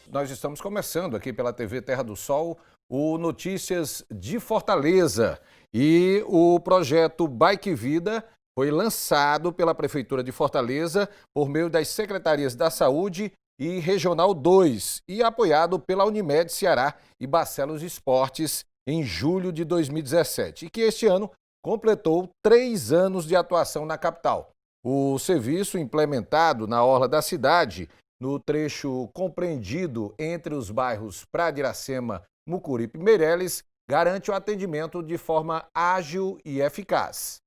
nós estamos começando aqui pela TV Terra do Sol o Notícias de Fortaleza. E o projeto Bike Vida foi lançado pela Prefeitura de Fortaleza por meio das Secretarias da Saúde e Regional 2 e apoiado pela Unimed Ceará e Barcelos Esportes em julho de 2017. E que este ano completou 3 anos de atuação na capital. O serviço implementado na orla da cidade, no trecho compreendido entre os bairros Praia de Iracema, Mucuripe e Meireles, garante o atendimento de forma ágil e eficaz.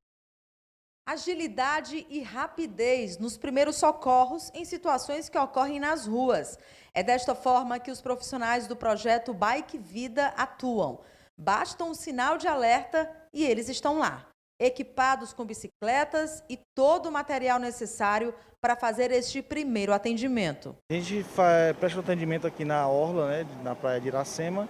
Agilidade e rapidez nos primeiros socorros em situações que ocorrem nas ruas. É desta forma que os profissionais do projeto Bike Vida atuam. Basta um sinal de alerta e eles estão lá, equipados com bicicletas e todo o material necessário para fazer este primeiro atendimento. A gente presta atendimento aqui na orla, na Praia de Iracema,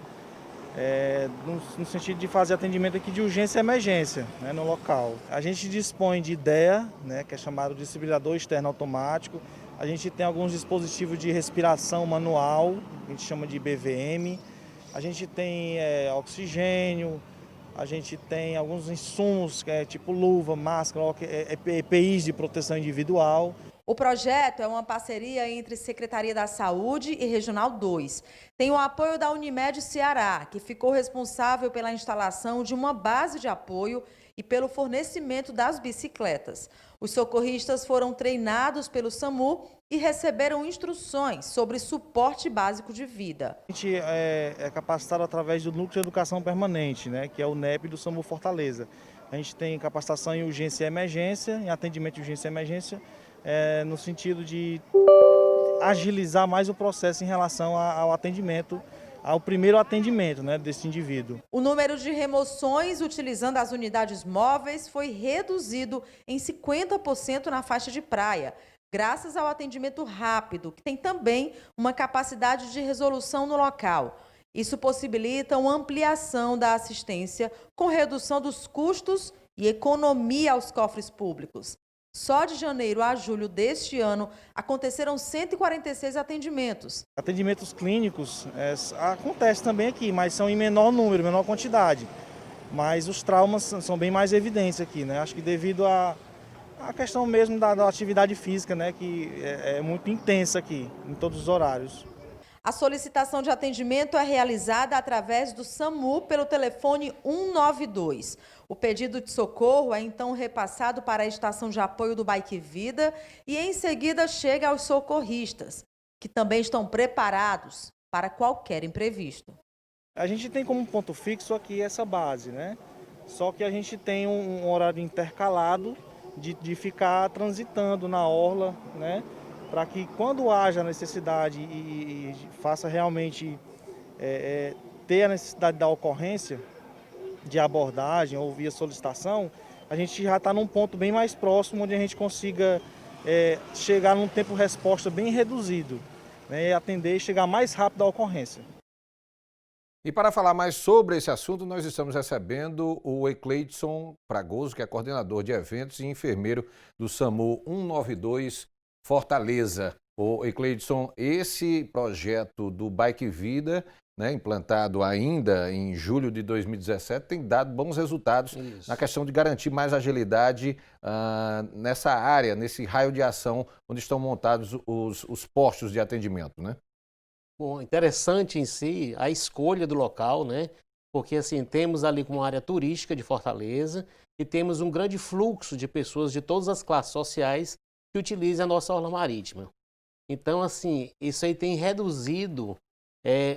no sentido de fazer atendimento aqui de urgência e emergência, no local. A gente dispõe de DEA, que é chamado de desfibrilador externo automático. A gente tem alguns dispositivos de respiração manual, a gente chama de BVM. A gente tem oxigênio, a gente tem alguns insumos, tipo luva, máscara, EPIs de proteção individual. O projeto é uma parceria entre Secretaria da Saúde e Regional 2. Tem o apoio da Unimed Ceará, que ficou responsável pela instalação de uma base de apoio e pelo fornecimento das bicicletas. Os socorristas foram treinados pelo SAMU e receberam instruções sobre suporte básico de vida. A gente é capacitado através do Núcleo de Educação Permanente, que é o NEP do SAMU Fortaleza. A gente tem capacitação em urgência e emergência, em atendimento de urgência e emergência, no sentido de agilizar mais o processo em relação ao atendimento, ao primeiro atendimento desse indivíduo. O número de remoções utilizando as unidades móveis foi reduzido em 50% na faixa de praia, graças ao atendimento rápido, que tem também uma capacidade de resolução no local. Isso possibilita uma ampliação da assistência com redução dos custos e economia aos cofres públicos. Só de janeiro a julho deste ano, aconteceram 146 atendimentos. Atendimentos clínicos acontecem também aqui, mas são em menor número, menor quantidade. Mas os traumas são bem mais evidentes aqui, Acho que devido à questão mesmo da atividade física, que é muito intensa aqui, em todos os horários. A solicitação de atendimento é realizada através do SAMU pelo telefone 192. O pedido de socorro é então repassado para a estação de apoio do Bike Vida e em seguida chega aos socorristas, que também estão preparados para qualquer imprevisto. A gente tem como ponto fixo aqui essa base, Só que a gente tem um horário intercalado de ficar transitando na orla, para que quando haja necessidade e faça realmente ter a necessidade da ocorrência de abordagem ou via solicitação, a gente já está num ponto bem mais próximo, onde a gente consiga chegar num tempo-resposta bem reduzido, e atender e chegar mais rápido à ocorrência. E para falar mais sobre esse assunto, nós estamos recebendo o Ecleidson Fragoso, que é coordenador de eventos e enfermeiro do SAMU 192 Fortaleza. O Ecleidson, esse projeto do Bike Vida, implantado ainda em julho de 2017, tem dado bons resultados na questão de garantir mais agilidade nessa área, nesse raio de ação onde estão montados os postos de atendimento, Bom, interessante em si a escolha do local, Porque assim, temos ali como área turística de Fortaleza e temos um grande fluxo de pessoas de todas as classes sociais que utilizam a nossa orla marítima. Então, assim, isso aí tem reduzido,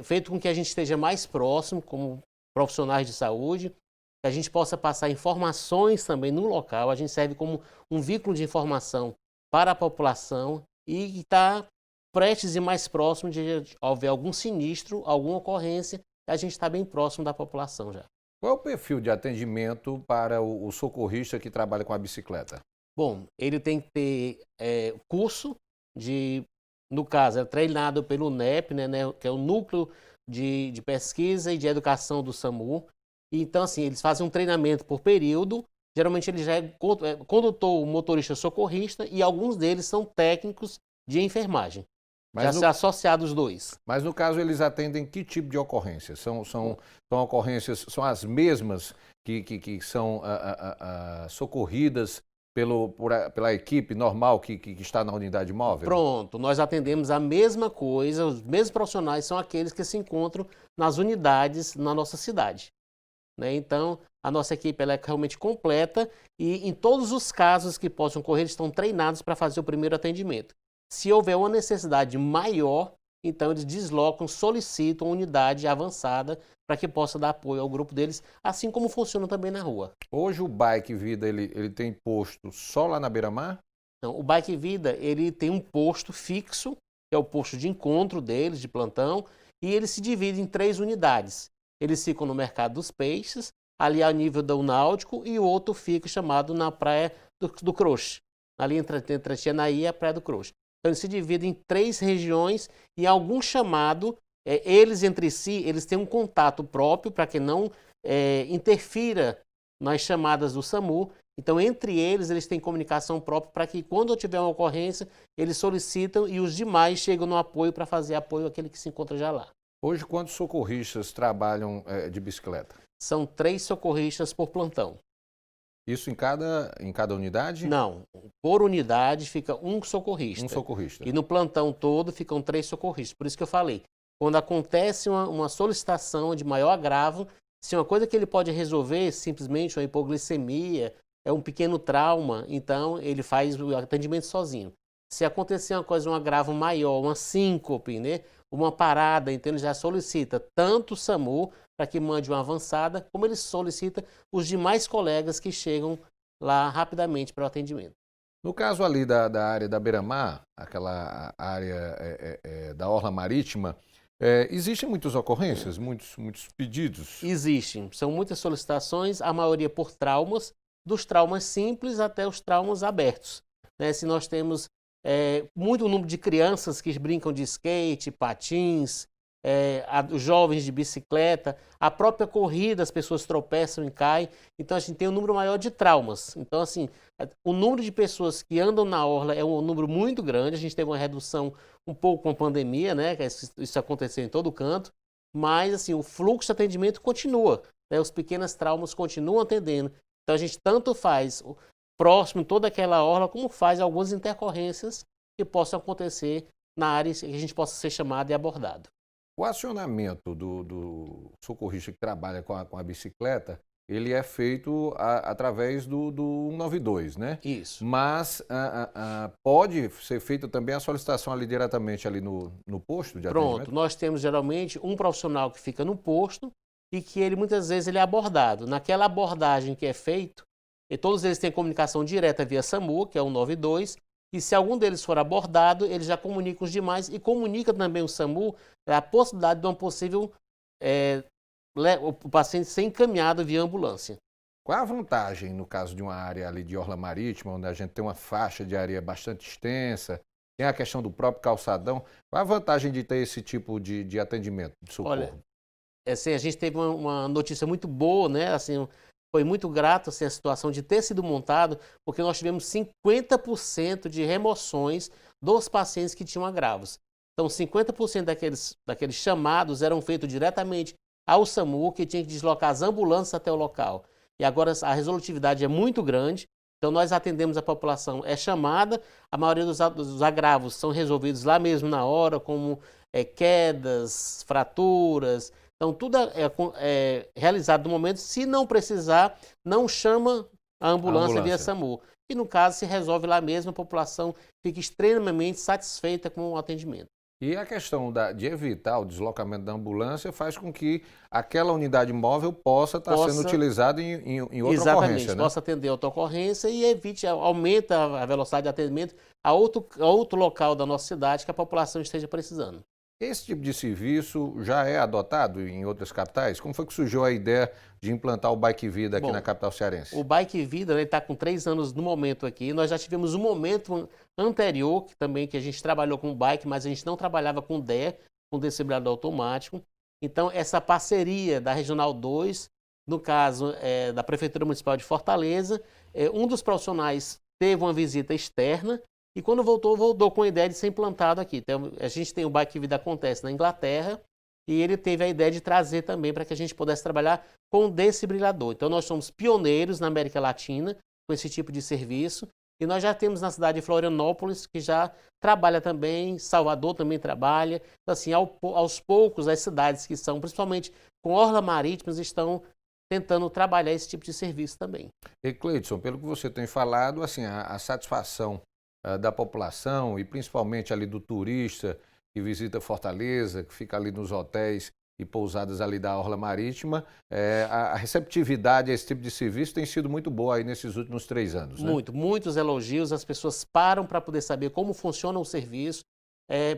feito com que a gente esteja mais próximo, como profissionais de saúde, que a gente possa passar informações também no local. A gente serve como um veículo de informação para a população e está prestes e mais próximo de houver algum sinistro, alguma ocorrência, a gente está bem próximo da população já. Qual é o perfil de atendimento para o socorrista que trabalha com a bicicleta? Bom, ele tem que ter curso no caso, é treinado pelo NEP, que é o Núcleo de Pesquisa e de Educação do SAMU. Então, assim, eles fazem um treinamento por período. Geralmente ele já é condutor, motorista socorrista e alguns deles são técnicos de enfermagem. já se associado os dois. Mas no caso eles atendem que tipo de ocorrência? São ocorrências, são as mesmas que são socorridas pela equipe normal que está na unidade móvel? Pronto, nós atendemos a mesma coisa, os mesmos profissionais são aqueles que se encontram nas unidades na nossa cidade, né? Então, a nossa equipe ela é realmente completa e em todos os casos que possam ocorrer, eles estão treinados para fazer o primeiro atendimento. Se houver uma necessidade maior, então eles deslocam, solicitam uma unidade avançada para que possa dar apoio ao grupo deles, assim como funciona também na rua. Hoje o Bike Vida ele tem posto só lá na Beira-Mar? Então, o Bike Vida ele tem um posto fixo, que é o posto de encontro deles, de plantão, e ele se divide em 3 unidades. Eles ficam no Mercado dos Peixes, ali ao nível do Náutico, e o outro fica chamado na Praia do Croche, ali entre a Tianaí e a Praia do Croche. Então, eles se dividem em 3 regiões e algum chamado, eles entre si, eles têm um contato próprio para que não interfira nas chamadas do SAMU. Então, entre eles têm comunicação própria para que, quando tiver uma ocorrência, eles solicitam e os demais chegam no apoio para fazer apoio àquele que se encontra já lá. Hoje, quantos socorristas trabalham de bicicleta? São 3 socorristas por plantão. Isso em cada unidade? Não, por unidade fica um socorrista. Um socorrista. E no plantão todo ficam 3 socorristas. Por isso que eu falei, quando acontece uma solicitação de maior agravo, se uma coisa que ele pode resolver, simplesmente uma hipoglicemia, é um pequeno trauma, então ele faz o atendimento sozinho. Se acontecer uma coisa, um agravo maior, uma síncope, né, uma parada, então ele já solicita tanto o SAMU para que mande uma avançada, como ele solicita os demais colegas que chegam lá rapidamente para o atendimento. No caso ali da área da Beira-Mar, aquela área da Orla Marítima, existem muitas ocorrências, muitos pedidos? Existem, são muitas solicitações, a maioria por traumas, dos traumas simples até os traumas abertos, né? Se nós temos muito número de crianças que brincam de skate, patins, os jovens de bicicleta, a própria corrida, as pessoas tropeçam e caem, então a gente tem um número maior de traumas. Então, assim, o número de pessoas que andam na orla é um número muito grande, a gente teve uma redução um pouco com a pandemia, né, que isso aconteceu em todo canto, mas, assim, o fluxo de atendimento continua, né, os pequenos traumas continuam atendendo. Então, a gente tanto faz próximo toda aquela orla, como faz algumas intercorrências que possam acontecer na área que a gente possa ser chamado e abordado. O acionamento do socorrista que trabalha com a bicicleta, ele é feito através do 192, né? Isso. Mas pode ser feita também a solicitação ali diretamente ali no posto de atendimento? Pronto, nós temos geralmente um profissional que fica no posto e que ele muitas vezes ele é abordado. Naquela abordagem que é feito, e todos eles têm comunicação direta via SAMU, que é o 192, e se algum deles for abordado, ele já comunica os demais e comunica também o SAMU a possibilidade de uma possível o paciente ser encaminhado via ambulância. Qual é a vantagem no caso de uma área ali de orla marítima, onde a gente tem uma faixa de areia bastante extensa, tem a questão do próprio calçadão, qual é a vantagem de ter esse tipo de atendimento, de socorro? Olha, assim, a gente teve uma notícia muito boa, né? Assim, foi muito grato assim, a situação de ter sido montado, porque nós tivemos 50% de remoções dos pacientes que tinham agravos. Então, 50% daqueles chamados eram feitos diretamente ao SAMU, que tinha que deslocar as ambulâncias até o local. E agora a resolutividade é muito grande, então nós atendemos a população, é chamada, a maioria dos agravos são resolvidos lá mesmo na hora, como quedas, fraturas. Então, tudo é realizado no momento. Se não precisar, não chama a ambulância via SAMU. E, no caso, se resolve lá mesmo, a população fica extremamente satisfeita com o atendimento. E a questão de evitar o deslocamento da ambulância faz com que aquela unidade móvel possa estar sendo utilizada em outra ocorrência, né? Possa atender outra ocorrência e aumenta a velocidade de atendimento a outro local da nossa cidade que a população esteja precisando. Esse tipo de serviço já é adotado em outras capitais? Como foi que surgiu a ideia de implantar o Bike Vida aqui na capital cearense? O Bike Vida está com 3 anos no momento aqui. Nós já tivemos um momento anterior que a gente trabalhou com bike, mas a gente não trabalhava com DE, com desfibrilador automático. Então, essa parceria da Regional 2, no caso da Prefeitura Municipal de Fortaleza, um dos profissionais teve uma visita externa E quando voltou com a ideia de ser implantado aqui. Então, a gente tem o Bike Vida Acontece na Inglaterra, e ele teve a ideia de trazer também para que a gente pudesse trabalhar com desfibrilador. Então, nós somos pioneiros na América Latina com esse tipo de serviço. E nós já temos na cidade de Florianópolis, que já trabalha também, Salvador também trabalha. Então, assim, aos poucos, as cidades que são, principalmente com orla marítimas, estão tentando trabalhar esse tipo de serviço também. E Cleidson, pelo que você tem falado, assim, a satisfação da população e principalmente ali do turista que visita Fortaleza, que fica ali nos hotéis e pousadas ali da orla marítima, a receptividade a esse tipo de serviço tem sido muito boa aí nesses últimos 3 anos, né? Muitos elogios, as pessoas param para poder saber como funciona o serviço.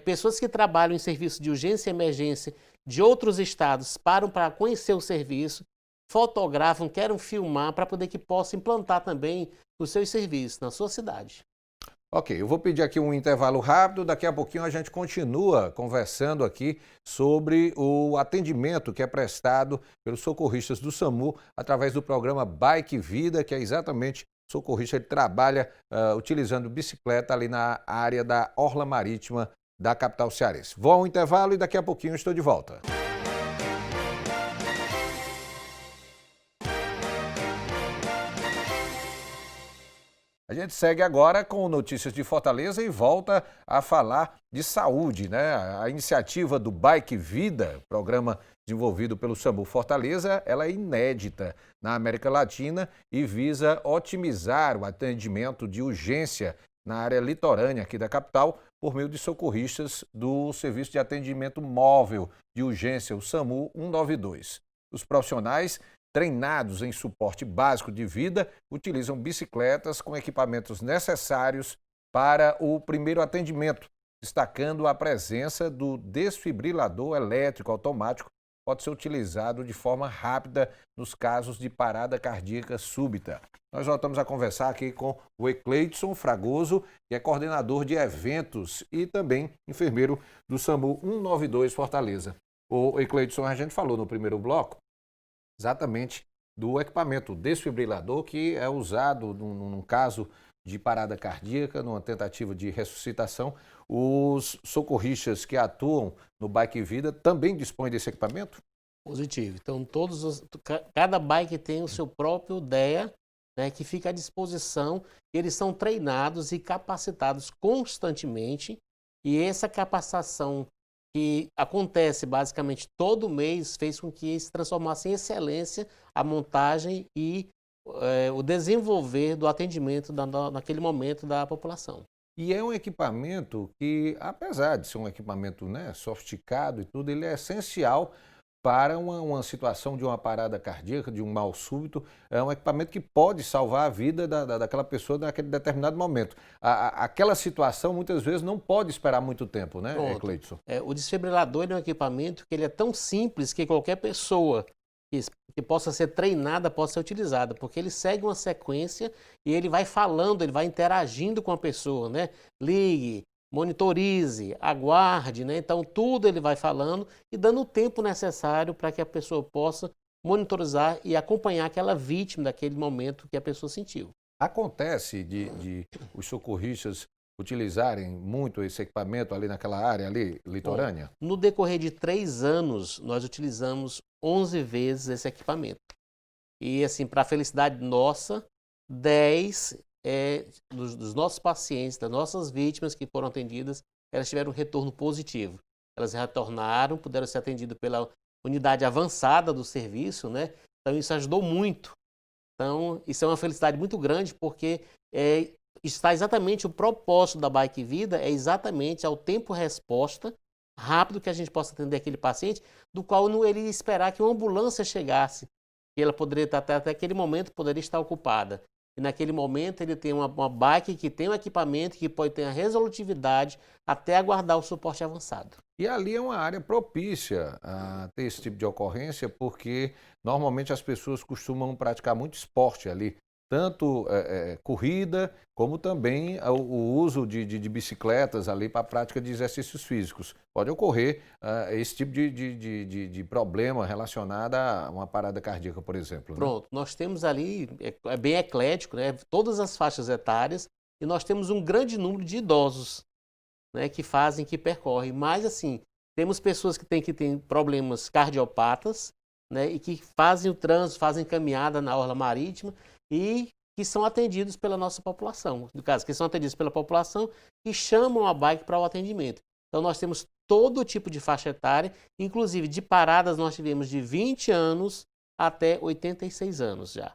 Pessoas que trabalham em serviço de urgência e emergência de outros estados param para conhecer o serviço, fotografam, querem filmar para poder que possa implantar também os seus serviços na sua cidade. Ok, eu vou pedir aqui um intervalo rápido, daqui a pouquinho a gente continua conversando aqui sobre o atendimento que é prestado pelos socorristas do SAMU através do programa Bike Vida, que é exatamente o socorrista, ele trabalha utilizando bicicleta ali na área da orla marítima da capital cearense. Vou ao intervalo e daqui a pouquinho eu estou de volta. A gente segue agora com notícias de Fortaleza e volta a falar de saúde, né? A iniciativa do Bike Vida, programa desenvolvido pelo SAMU Fortaleza, ela é inédita na América Latina e visa otimizar o atendimento de urgência na área litorânea aqui da capital por meio de socorristas do Serviço de Atendimento Móvel de Urgência, o SAMU 192. Os profissionais treinados em suporte básico de vida, utilizam bicicletas com equipamentos necessários para o primeiro atendimento, destacando a presença do desfibrilador elétrico automático, que pode ser utilizado de forma rápida nos casos de parada cardíaca súbita. Nós voltamos a conversar aqui com o Ecleidson Fragoso, que é coordenador de eventos e também enfermeiro do SAMU 192 Fortaleza. O Ecleidson, a gente falou no primeiro bloco exatamente do equipamento desfibrilador que é usado num caso de parada cardíaca, numa tentativa de ressuscitação. Os socorristas que atuam no Bike Vida também dispõem desse equipamento? Positivo. Então, cada bike tem o seu próprio DEA, né, que fica à disposição. Eles são treinados e capacitados constantemente, e essa capacitação que acontece basicamente todo mês fez com que se transformasse em excelência a montagem e o desenvolver do atendimento naquele momento da população. E é um equipamento que, apesar de ser um equipamento, né, sofisticado e tudo, ele é essencial para uma situação de uma parada cardíaca, de um mal súbito. É um equipamento que pode salvar a vida daquela pessoa naquele determinado momento. Aquela situação, muitas vezes, não pode esperar muito tempo, né, Cleidson? O desfibrilador é um equipamento que ele é tão simples que qualquer pessoa que possa ser treinada pode ser utilizada, porque ele segue uma sequência e ele vai falando, ele vai interagindo com a pessoa, né? Ligue, monitorize, aguarde, né? Então tudo ele vai falando e dando o tempo necessário para que a pessoa possa monitorizar e acompanhar aquela vítima daquele momento que a pessoa sentiu. Acontece de os socorristas utilizarem muito esse equipamento ali naquela área ali litorânea? Bom, no decorrer de 3 anos, nós utilizamos 11 vezes esse equipamento. E assim, para a felicidade nossa, 10 dos nossos pacientes, das nossas vítimas que foram atendidas, elas tiveram um retorno positivo. Elas retornaram, puderam ser atendidas pela unidade avançada do serviço, né? Então isso ajudou muito. Então isso é uma felicidade muito grande, porque está exatamente o propósito da Bike Vida, é exatamente ao tempo-resposta rápido que a gente possa atender aquele paciente, do qual não ele esperar que uma ambulância chegasse, e ela poderia estar até aquele momento poderia estar ocupada. E naquele momento ele tem uma bike que tem um equipamento que pode ter a resolutividade até aguardar o suporte avançado. E ali é uma área propícia a ter esse tipo de ocorrência, porque normalmente as pessoas costumam praticar muito esporte ali, tanto corrida, como também o uso de bicicletas ali para a prática de exercícios físicos. Pode ocorrer esse tipo de problema relacionado a uma parada cardíaca, por exemplo. Pronto, né? Nós temos ali, é bem eclético, né? Todas as faixas etárias, e nós temos um grande número de idosos, né, que percorrem. Mas, assim, temos pessoas que têm problemas cardiopatas, né, e que fazem o trânsito, fazem caminhada na orla marítima e que são atendidos pela nossa população. No caso, que são atendidos pela população e chamam a bike para o atendimento. Então, nós temos todo tipo de faixa etária, inclusive de paradas nós tivemos de 20 anos até 86 anos já.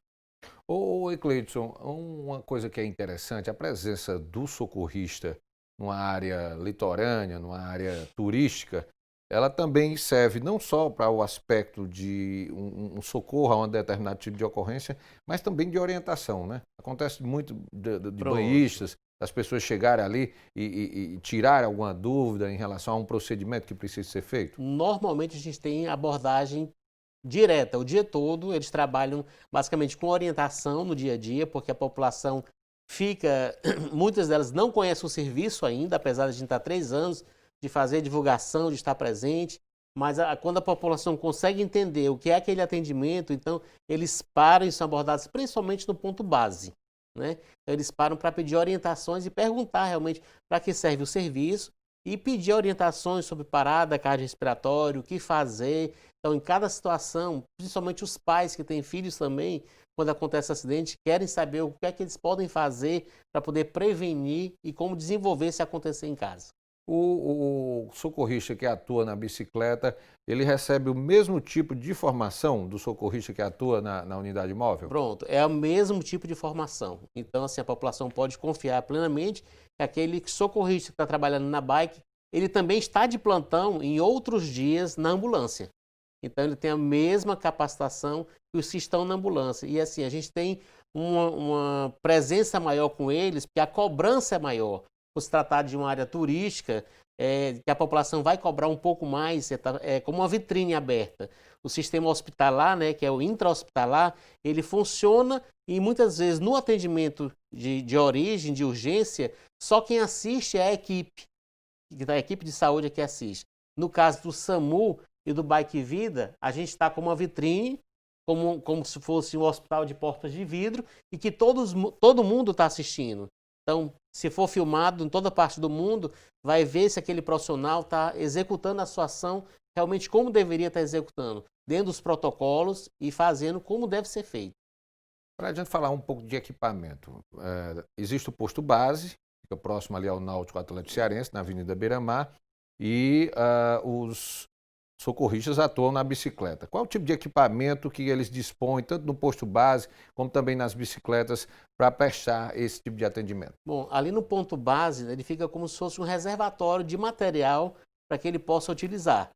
Ô, Cleidson, uma coisa que é interessante, a presença do socorrista numa área litorânea, numa área turística, ela também serve não só para o aspecto de um socorro a um determinado tipo de ocorrência, mas também de orientação, né? Acontece muito de banhistas, das pessoas chegarem ali e tirarem alguma dúvida em relação a um procedimento que precisa ser feito? Normalmente a gente tem abordagem direta, o dia todo, eles trabalham basicamente com orientação no dia a dia, porque a população fica, muitas delas não conhecem o serviço ainda, apesar de a gente estar 3 anos de fazer divulgação, de estar presente, mas quando a população consegue entender o que é aquele atendimento, então eles param e são abordados principalmente no ponto base, né? Eles param para pedir orientações e perguntar realmente para que serve o serviço e pedir orientações sobre parada cardiorrespiratória, o que fazer. Então, em cada situação, principalmente os pais que têm filhos também, quando acontece acidente, querem saber o que é que eles podem fazer para poder prevenir e como desenvolver se acontecer em casa. O socorrista que atua na bicicleta, ele recebe o mesmo tipo de formação do socorrista que atua na unidade móvel? Pronto, é o mesmo tipo de formação. Então, assim, a população pode confiar plenamente que aquele socorrista que está trabalhando na bike, ele também está de plantão em outros dias na ambulância. Então, ele tem a mesma capacitação que os que estão na ambulância. E, assim, a gente tem uma presença maior com eles, porque a cobrança é maior. Por se tratar de uma área turística, que a população vai cobrar um pouco mais, é como uma vitrine aberta. O sistema hospitalar, né, que é o intra-hospitalar, ele funciona e muitas vezes no atendimento de origem, de urgência, só quem assiste é a equipe de saúde é que assiste. No caso do SAMU e do Bike Vida, a gente está como uma vitrine, como se fosse um hospital de portas de vidro e que todo mundo está assistindo. Então, se for filmado em toda parte do mundo, vai ver se aquele profissional está executando a sua ação realmente como deveria estar executando, dentro dos protocolos e fazendo como deve ser feito. Para a gente falar um pouco de equipamento, existe o posto base, fica próximo ali ao Náutico Atlético Cearense, na Avenida Beira-Mar, e os socorristas atuam na bicicleta. Qual é o tipo de equipamento que eles dispõem, tanto no posto base, como também nas bicicletas, para prestar esse tipo de atendimento? Bom, ali no ponto base, ele fica como se fosse um reservatório de material para que ele possa utilizar.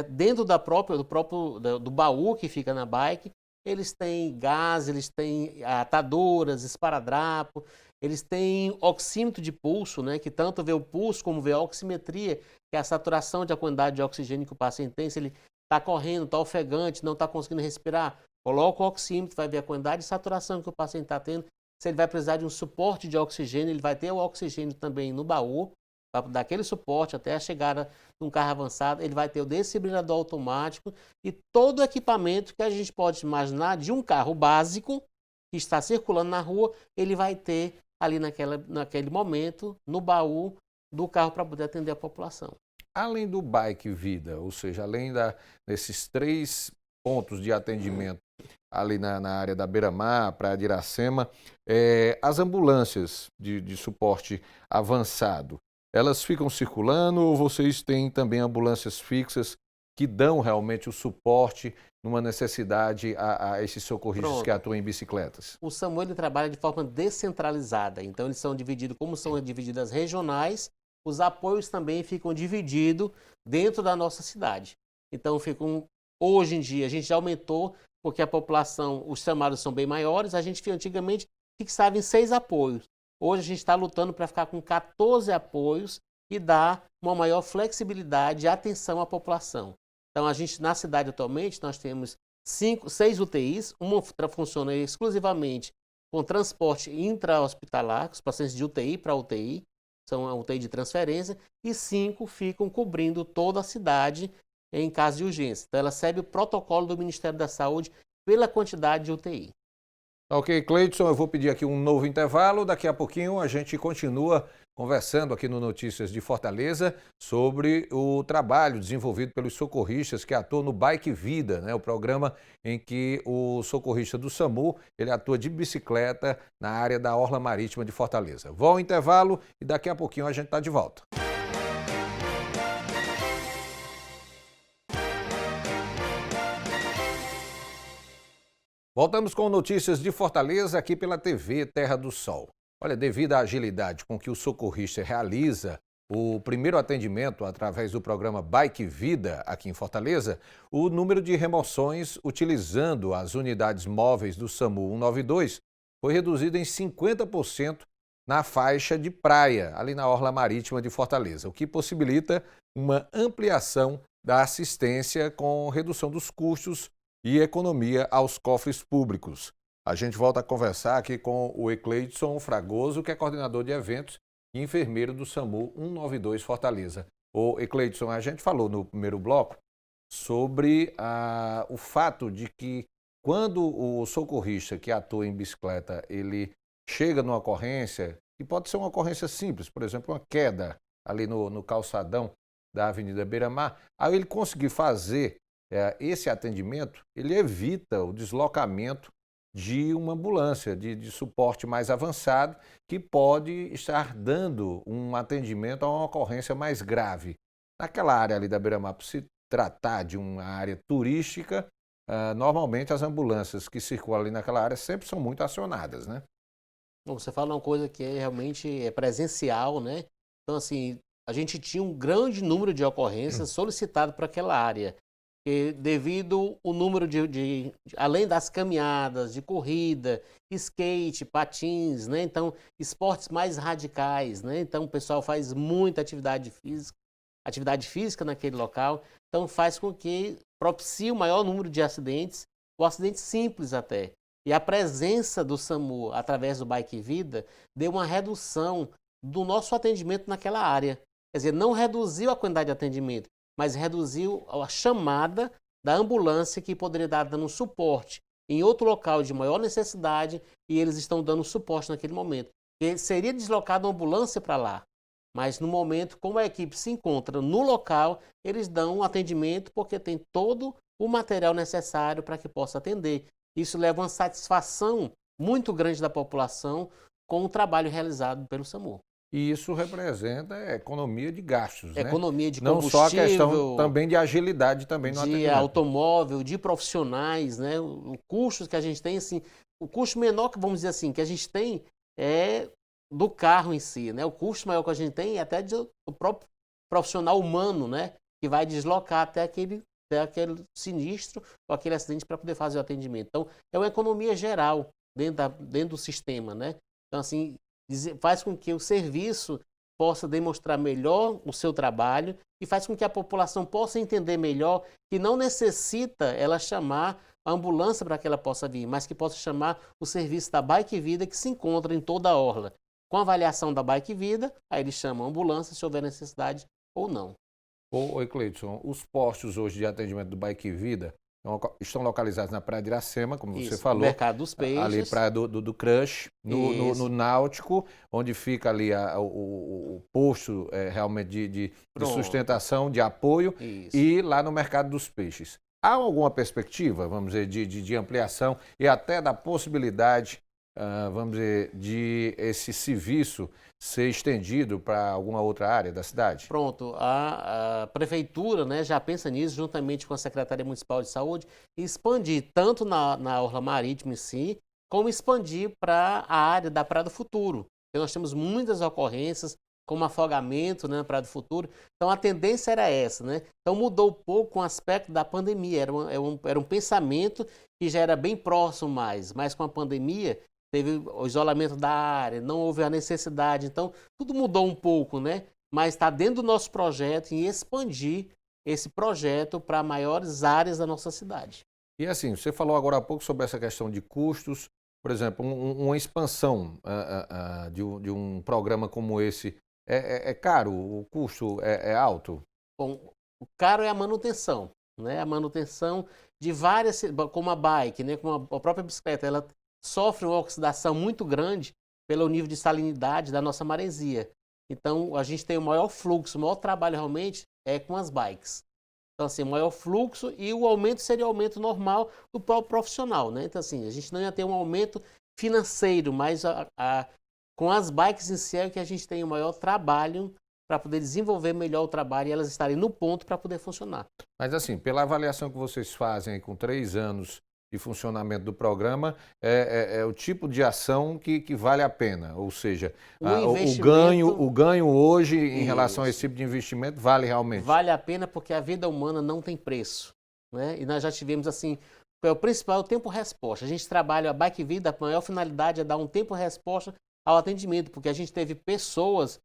Dentro do baú que fica na bike, eles têm gás, eles têm atadoras, esparadrapo, eles têm oxímetro de pulso, né, que tanto vê o pulso como vê a oximetria, que é a saturação de a quantidade de oxigênio que o paciente tem, se ele está correndo, está ofegante, não está conseguindo respirar. Coloca o oxímetro, vai ver a quantidade de saturação que o paciente está tendo. Se ele vai precisar de um suporte de oxigênio, ele vai ter o oxigênio também no baú, para dar aquele suporte até a chegada de um carro avançado. Ele vai ter o desfibrilador automático e todo o equipamento que a gente pode imaginar de um carro básico que está circulando na rua, ele vai ter ali naquele momento, no baú do carro para poder atender a população. Além do Bike Vida, ou seja, além desses 3 pontos de atendimento ali na área da Beira-Mar, Praia de Iracema, as ambulâncias de suporte avançado, elas ficam circulando ou vocês têm também ambulâncias fixas que dão realmente o suporte numa necessidade a esses socorristas que atuam em bicicletas? O SAMU ele trabalha de forma descentralizada, então eles são divididos, como são divididas regionais, os apoios também ficam divididos dentro da nossa cidade. Então hoje em dia a gente já aumentou, porque a população, os chamados são bem maiores, a gente antigamente fixava em 6 apoios. Hoje a gente está lutando para ficar com 14 apoios e dar uma maior flexibilidade e atenção à população. Então, a gente, na cidade atualmente, nós temos 6 UTIs, uma funciona exclusivamente com transporte intra-hospitalar, os pacientes de UTI para UTI, são a UTI de transferência, e 5 ficam cobrindo toda a cidade em caso de urgência. Então, ela segue o protocolo do Ministério da Saúde pela quantidade de UTI. Ok, Cleidson, eu vou pedir aqui um novo intervalo. Daqui a pouquinho a gente continua conversando aqui no Notícias de Fortaleza sobre o trabalho desenvolvido pelos socorristas que atuam no Bike Vida, né? O programa em que o socorrista do SAMU, ele atua de bicicleta na área da Orla Marítima de Fortaleza. Vou ao intervalo e daqui a pouquinho a gente está de volta. Voltamos com notícias de Fortaleza aqui pela TV Terra do Sol. Olha, devido à agilidade com que o socorrista realiza o primeiro atendimento através do programa Bike Vida aqui em Fortaleza, o número de remoções utilizando as unidades móveis do SAMU 192 foi reduzido em 50% na faixa de praia, ali na Orla Marítima de Fortaleza, o que possibilita uma ampliação da assistência com redução dos custos e economia aos cofres públicos. A gente volta a conversar aqui com o Ecleidson Fragoso, que é coordenador de eventos e enfermeiro do SAMU 192 Fortaleza. O Ecleidson, a gente falou no primeiro bloco sobre o fato de que quando o socorrista que atua em bicicleta, ele chega numa ocorrência, que pode ser uma ocorrência simples, por exemplo, uma queda ali no calçadão da Avenida Beira-Mar, ao ele conseguir fazer esse atendimento, ele evita o deslocamento de uma ambulância de suporte mais avançado que pode estar dando um atendimento a uma ocorrência mais grave. Naquela área ali da Beira-Mar, por se tratar de uma área turística, normalmente as ambulâncias que circulam ali naquela área sempre são muito acionadas, né? Bom, você fala uma coisa que realmente é presencial, né? Então, assim, a gente tinha um grande número de ocorrências solicitadas para aquela área. E devido ao número além das caminhadas, de corrida, skate, patins, né? Então, esportes mais radicais, né? Então, o pessoal faz muita atividade física naquele local, então faz com que propicie o maior número de acidentes, ou acidentes simples até. E a presença do SAMU através do Bike Vida deu uma redução do nosso atendimento naquela área. Quer dizer, não reduziu a quantidade de atendimento, mas reduziu a chamada da ambulância que poderia estar dando suporte em outro local de maior necessidade e eles estão dando suporte naquele momento. E seria deslocada uma ambulância para lá, mas no momento, como a equipe se encontra no local, eles dão um atendimento porque tem todo o material necessário para que possa atender. Isso leva uma satisfação muito grande da população com o trabalho realizado pelo SAMU. E isso representa economia de gastos, né? Economia de não combustível. Não só a questão também de agilidade também no atendimento. De automóvel, de profissionais, né? O custo que a gente tem, assim, o custo menor que, vamos dizer assim, que a gente tem é do carro em si, né? O custo maior que a gente tem é até do próprio profissional humano, né? Que vai deslocar até aquele sinistro ou aquele acidente para poder fazer o atendimento. Então, é uma economia geral dentro do sistema, né? Então, assim, faz com que o serviço possa demonstrar melhor o seu trabalho e faz com que a população possa entender melhor que não necessita ela chamar a ambulância para que ela possa vir, mas que possa chamar o serviço da Bike Vida que se encontra em toda a orla. Com a avaliação da Bike Vida, aí eles chamam a ambulância se houver necessidade ou não. Oi, Cleidson, os postos hoje de atendimento do Bike Vida estão localizados na Praia de Iracema, como você falou. No Mercado dos Peixes. Ali, Praia do Crush, no Náutico, onde fica ali o posto realmente de sustentação, de apoio, e lá no Mercado dos Peixes. Há alguma perspectiva, vamos dizer, de ampliação e até da possibilidade, vamos dizer, de esse serviço ser estendido para alguma outra área da cidade? Pronto, a Prefeitura, né, já pensa nisso, juntamente com a Secretaria Municipal de Saúde, expandir tanto na Orla Marítima em si, como expandir para a área da Praia do Futuro. Porque nós temos muitas ocorrências, como afogamento, né, na Praia do Futuro. Então a tendência era essa, né? Então mudou um pouco o aspecto da pandemia, era um pensamento que já era bem próximo mas com a pandemia teve o isolamento da área, não houve a necessidade, então tudo mudou um pouco, né? Mas está dentro do nosso projeto em expandir esse projeto para maiores áreas da nossa cidade. E assim, você falou agora há pouco sobre essa questão de custos, por exemplo, uma expansão de um programa como esse, é caro? O custo é alto? Bom, o caro é a manutenção, né? A manutenção de várias, como a bike, né? Como a própria bicicleta, ela sofre uma oxidação muito grande pelo nível de salinidade da nossa maresia. Então, a gente tem o maior fluxo, o maior trabalho realmente é com as bikes. Então, assim, o maior fluxo e o aumento seria o aumento normal do próprio profissional, né? Então, assim, a gente não ia ter um aumento financeiro, mas com as bikes em si é que a gente tem o maior trabalho para poder desenvolver melhor o trabalho e elas estarem no ponto para poder funcionar. Mas assim, pela avaliação que vocês fazem aí com 3 anos de funcionamento do programa, é o tipo de ação que vale a pena. Ou seja, o ganho hoje em relação a esse tipo de investimento vale realmente? Vale a pena porque a vida humana não tem preço, né? E nós já tivemos assim, o principal é o tempo-resposta. A gente trabalha a Bike Vida, a maior finalidade é dar um tempo-resposta ao atendimento, porque a gente teve pessoas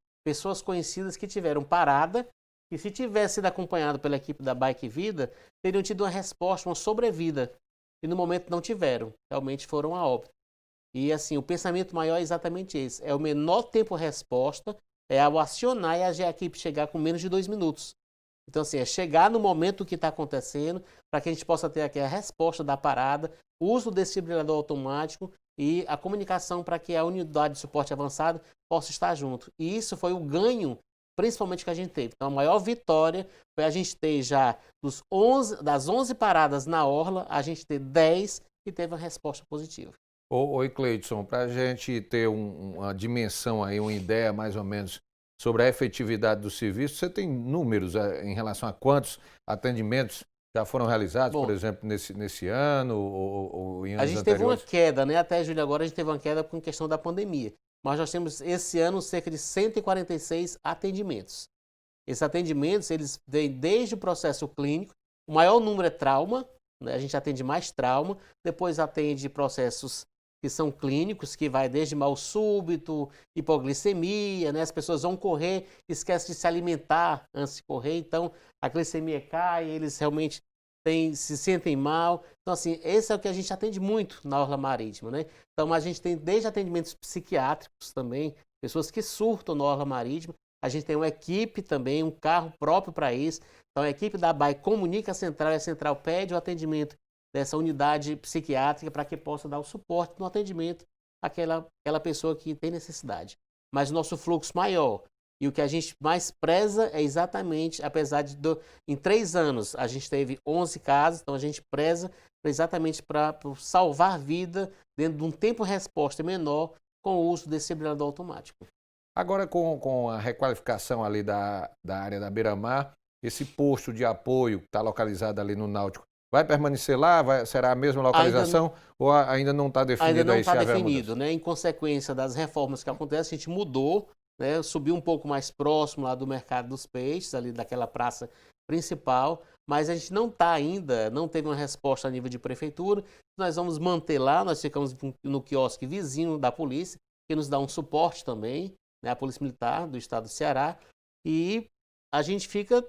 conhecidas que tiveram parada e se tivesse sido acompanhado pela equipe da Bike Vida, teriam tido uma resposta, uma sobrevida. E no momento não tiveram, realmente foram a óbito. E assim, o pensamento maior é exatamente esse, é o menor tempo-resposta, é ao acionar e a equipe chegar com menos de 2 minutos. Então assim, é chegar no momento que está acontecendo, para que a gente possa ter aqui a resposta da parada, o uso do desfibrilador automático e a comunicação para que a unidade de suporte avançado possa estar junto. E isso foi o ganho, principalmente que a gente teve. Então a maior vitória foi a gente ter já das 11 paradas na orla, a gente ter 10 que teve uma resposta positiva. Oi, Cleidson, para a gente ter uma dimensão aí, uma ideia mais ou menos sobre a efetividade do serviço, você tem números em relação a quantos atendimentos já foram realizados, por exemplo, nesse ano ou em anos anteriores? A gente teve uma queda, né? Até julho agora a gente teve uma queda com questão da pandemia. Mas nós temos esse ano cerca de 146 atendimentos. Esses atendimentos, eles vêm desde o processo clínico, o maior número é trauma, né? A gente atende mais trauma, depois atende processos que são clínicos, que vai desde mal súbito, hipoglicemia, né? As pessoas vão correr, esquecem de se alimentar antes de correr, então a glicemia cai, eles realmente se sentem mal. Então, assim, esse é o que a gente atende muito na orla marítima, né? Então, a gente tem desde atendimentos psiquiátricos também, pessoas que surtam na orla marítima. A gente tem uma equipe também, um carro próprio para isso. Então, a equipe da BAE comunica a central e a central pede o atendimento dessa unidade psiquiátrica para que possa dar o suporte no atendimento àquela pessoa que tem necessidade. Mas o nosso fluxo maior e o que a gente mais preza é exatamente, apesar de em 3 anos a gente teve 11 casos, então a gente preza exatamente para salvar vida dentro de um tempo-resposta menor com o uso desse desfibrilador automático. Agora, com a requalificação ali da área da Beira-Mar, esse posto de apoio que está localizado ali no Náutico, vai permanecer lá? Será a mesma localização? Ou ainda não está definido? Ainda não está definido, né? Em consequência das reformas que acontecem, a gente mudou, né? Subiu um pouco mais próximo lá do Mercado dos Peixes, ali daquela praça principal, mas a gente não está ainda, não teve uma resposta a nível de prefeitura. Nós vamos manter lá, nós ficamos no quiosque vizinho da polícia, que nos dá um suporte também, né? A Polícia Militar do Estado do Ceará, e a gente fica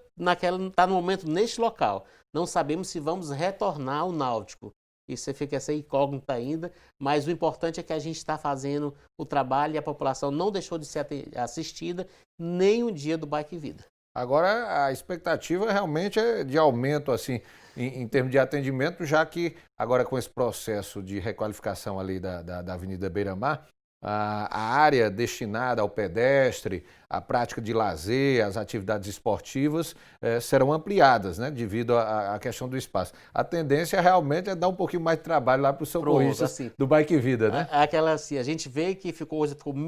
está no momento neste local. Não sabemos se vamos retornar ao Náutico. Isso fica essa incógnita ainda, mas o importante é que a gente está fazendo o trabalho e a população não deixou de ser assistida nem o dia do Bike Vida. Agora, a expectativa realmente é de aumento, assim, em termos de atendimento, já que agora com esse processo de requalificação ali da Avenida Beira-Mar, a área destinada ao pedestre, à prática de lazer, às atividades esportivas serão ampliadas, né, devido à questão do espaço. A tendência realmente é dar um pouquinho mais de trabalho lá para os socorristas assim, do Bike Vida, né? Assim, a gente vê que ficou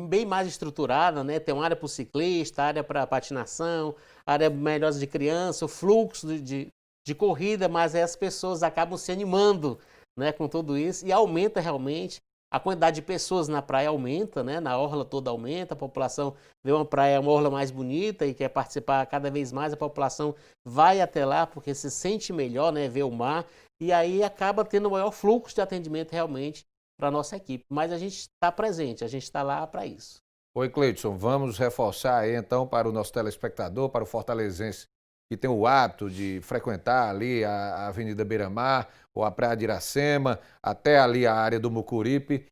bem mais estruturada, né? Tem uma área para o ciclista, área para patinação, área melhor de criança, o fluxo de corrida, mas aí as pessoas acabam se animando, né, com tudo isso e aumenta realmente. A quantidade de pessoas na praia aumenta, né? Na orla toda aumenta, a população vê uma praia, uma orla mais bonita e quer participar cada vez mais, a população vai até lá porque se sente melhor, né? Vê o mar e aí acaba tendo o maior fluxo de atendimento realmente para a nossa equipe. Mas a gente está presente, a gente está lá para isso. Oi, Cleidson, vamos reforçar aí então para o nosso telespectador, para o fortalezense que tem o hábito de frequentar ali a Avenida Beira-Mar ou a Praia de Iracema, até ali a área do Mucuripe,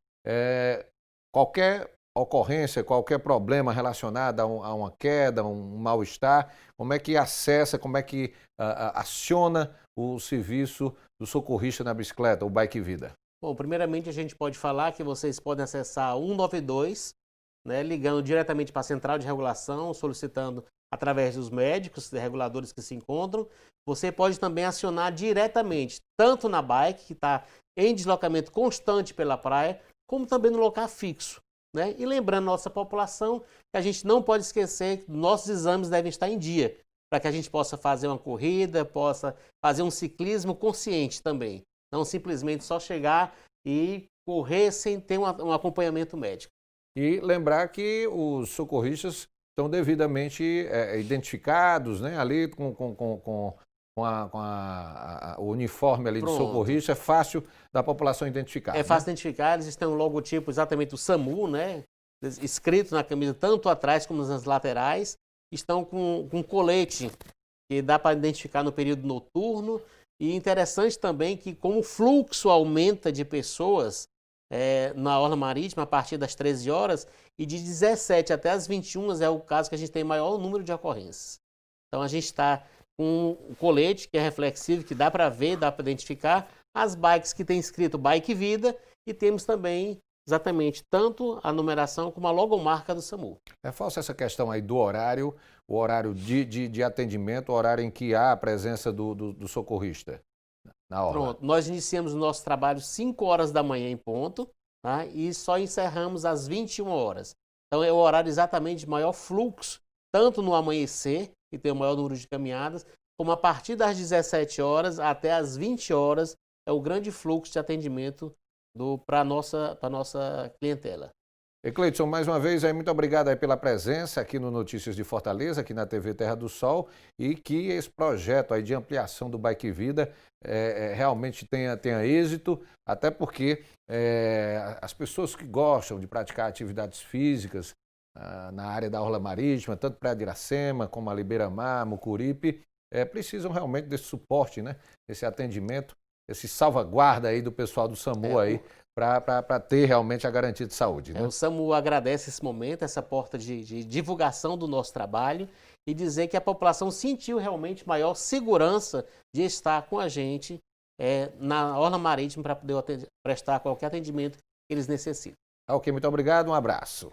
qualquer ocorrência, qualquer problema relacionado a uma queda, um mal-estar, como é que acessa, como é que aciona o serviço do socorrista na bicicleta, o Bike Vida? Bom, primeiramente a gente pode falar que vocês podem acessar 192, né, ligando diretamente para a central de regulação, solicitando através dos médicos, dos reguladores que se encontram. Você pode também acionar diretamente, tanto na bike, que está em deslocamento constante pela praia, como também no local fixo, né? E lembrando nossa população que a gente não pode esquecer que nossos exames devem estar em dia, para que a gente possa fazer uma corrida, possa fazer um ciclismo consciente também. Não simplesmente só chegar e correr sem ter um acompanhamento médico. E lembrar que os socorristas estão devidamente identificados, né? Ali o uniforme ali de socorrista, é fácil da população identificar. É fácil identificar, eles têm um logotipo exatamente do SAMU, né? Escrito na camisa, tanto atrás como nas laterais. Estão com colete que dá para identificar no período noturno. E interessante também que, como o fluxo aumenta de pessoas na orla marítima a partir das 13 horas, e de 17 até as 21 é o caso que a gente tem maior número de ocorrências. Então a gente está com o colete, que é reflexivo, que dá para ver, dá para identificar, as bikes que tem escrito Bike Vida, e temos também exatamente tanto a numeração como a logomarca do SAMU. É falsa essa questão aí do horário, o horário de atendimento, o horário em que há a presença do socorrista na orla. Pronto, nós iniciamos o nosso trabalho 5 horas da manhã em ponto, tá? E só encerramos às 21 horas. Então é o horário exatamente de maior fluxo, tanto no amanhecer, que tem o maior número de caminhadas, como a partir das 17 horas até as 20 horas é o grande fluxo de atendimento para a nossa clientela. Cleidson, mais uma vez, aí, muito obrigado aí pela presença aqui no Notícias de Fortaleza, aqui na TV Terra do Sol, e que esse projeto aí de ampliação do Bike Vida realmente tenha êxito, até porque as pessoas que gostam de praticar atividades físicas na área da orla marítima, tanto Praia de Iracema como a Beira-Mar, Mucuripe, precisam realmente desse suporte, né? Esse atendimento, esse salvaguarda aí do pessoal do SAMU aí, para ter realmente a garantia de saúde. Né? O SAMU agradece esse momento, essa porta de divulgação do nosso trabalho e dizer que a população sentiu realmente maior segurança de estar com a gente na orla marítima para poder prestar qualquer atendimento que eles necessitem. Ok, muito obrigado, um abraço.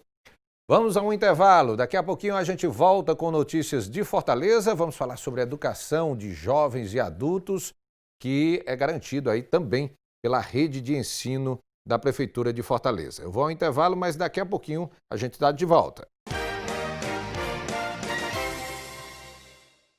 Vamos a um intervalo, daqui a pouquinho a gente volta com notícias de Fortaleza, vamos falar sobre a educação de jovens e adultos, que é garantido aí também pela rede de ensino da Prefeitura de Fortaleza. Eu vou ao intervalo, mas daqui a pouquinho a gente está de volta.